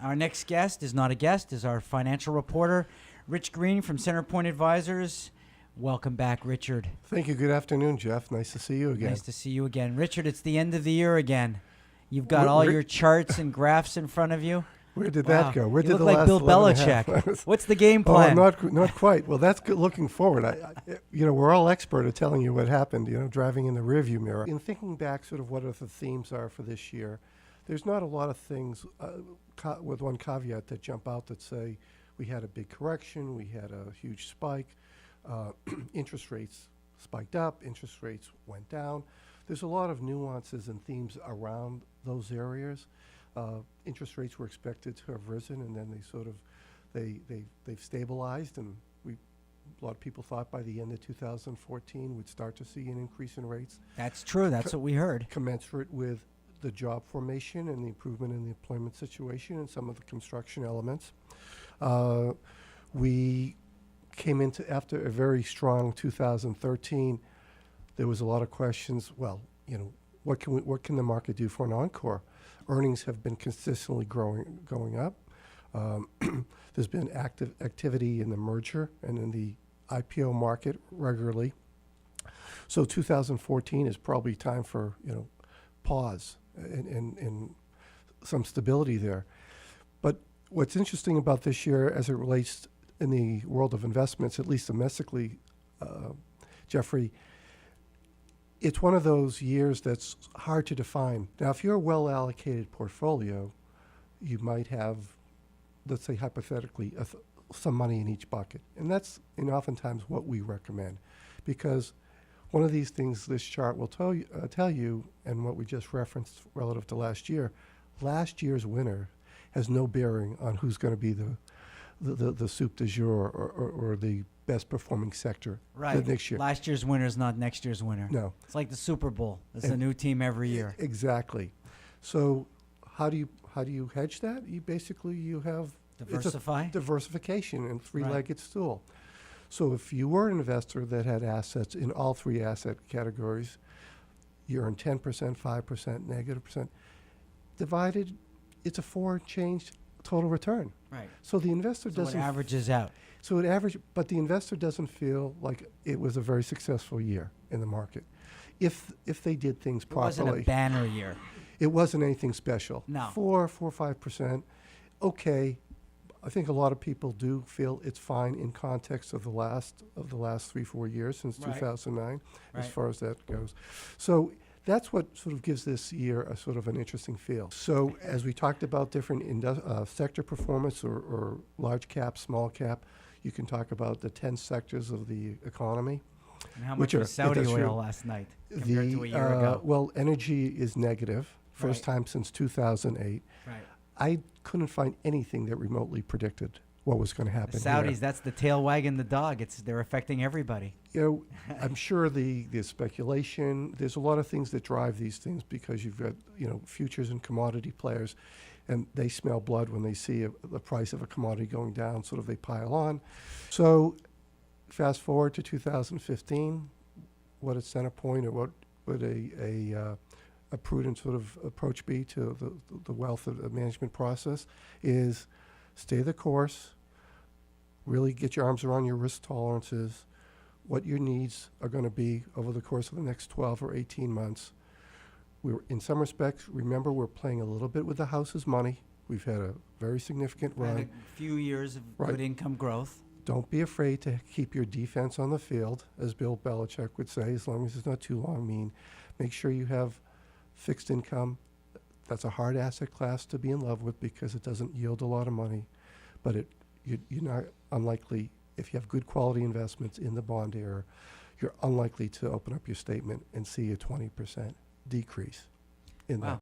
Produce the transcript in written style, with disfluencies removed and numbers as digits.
Our next guest is not a guest, is our financial reporter, Rich Greene from Centerpoint Advisors. Welcome back, Richard. Thank you. Good afternoon, Jeff. Nice to see you again. Nice to see you again. Richard, it's the end of the year again. You've got all your charts and graphs in front of you. Where did that go? Where you did look the like last Bill 11 and a half? Belichick. What's the game plan? Oh, not quite. Well, that's good looking forward. We're all expert at telling you what happened, driving in the rearview mirror. In thinking back, sort of what the themes are for this year, there's not a lot of things, with one caveat, that jump out that say we had a big correction, we had a huge spike, interest rates spiked up, interest rates went down. There's a lot of nuances and themes around those areas. Interest rates were expected to have risen, and then they've stabilized, and a lot of people thought by the end of 2014 we'd start to see an increase in rates. That's true. That's what we heard. Commensurate with the job formation and the improvement in the employment situation and some of the construction elements. We came into, after a very strong 2013, there was a lot of questions. Well, what can the market do for an encore? Earnings have been consistently going up. There's been active activity in the merger and in the IPO market regularly. So 2014 is probably time for pause and some stability there. But what's interesting about this year as it relates in the world of investments, at least domestically, Jeffrey, it's one of those years that's hard to define. Now, if you're a well-allocated portfolio, you might have, let's say hypothetically, some money in each bucket. And that's oftentimes what we recommend, because one of these things this chart will tell you, and what we just referenced relative to last year's winner has no bearing on who's going to be the soup du jour or the best performing sector next year. Last year's winner is not next year's winner. No. It's like the Super Bowl. It's a new team every year. Exactly. So how do you hedge that? You have diversification and three-legged stool. So if you were an investor that had assets in all three asset categories, you earn 10%, 5%, -% divided, it's a four change total return. Right. So the investor doesn't it averages out. So it averages, but the investor doesn't feel like it was a very successful year in the market. If they did things properly. It wasn't a banner year. It wasn't anything special. No. 4 or 5%. Okay. I think a lot of people do feel it's fine in context of the last 3-4 years since 2009, as far as that goes. So that's what sort of gives this year a sort of an interesting feel. So as we talked about different sector performance or large cap, small cap, you can talk about the 10 sectors of the economy. And how much was Saudi oil last night compared to a year ago? Well, energy is negative, first time since 2008. Right. I couldn't find anything that remotely predicted what was going to happen. The Saudis, that's the tail wagging the dog. They're affecting everybody. I'm sure the speculation, there's a lot of things that drive these things, because you've got, futures and commodity players, and they smell blood when they see the price of a commodity going down, sort of they pile on. So fast forward to 2015, what at Centerpoint, or what would a prudent sort of approach be to the wealth of the management process is stay the course, really get your arms around your risk tolerances, what your needs are going to be over the course of the next 12 or 18 months. In some respects, remember, we're playing a little bit with the house's money. We've had a very significant run. Had a few years of good income growth. Don't be afraid to keep your defense on the field, as Bill Belichick would say, as long as it's not too long mean. Make sure you have fixed income. That's a hard asset class to be in love with because it doesn't yield a lot of money, but you're not unlikely, if you have good quality investments in the bond area, you're unlikely to open up your statement and see a 20% decrease in that.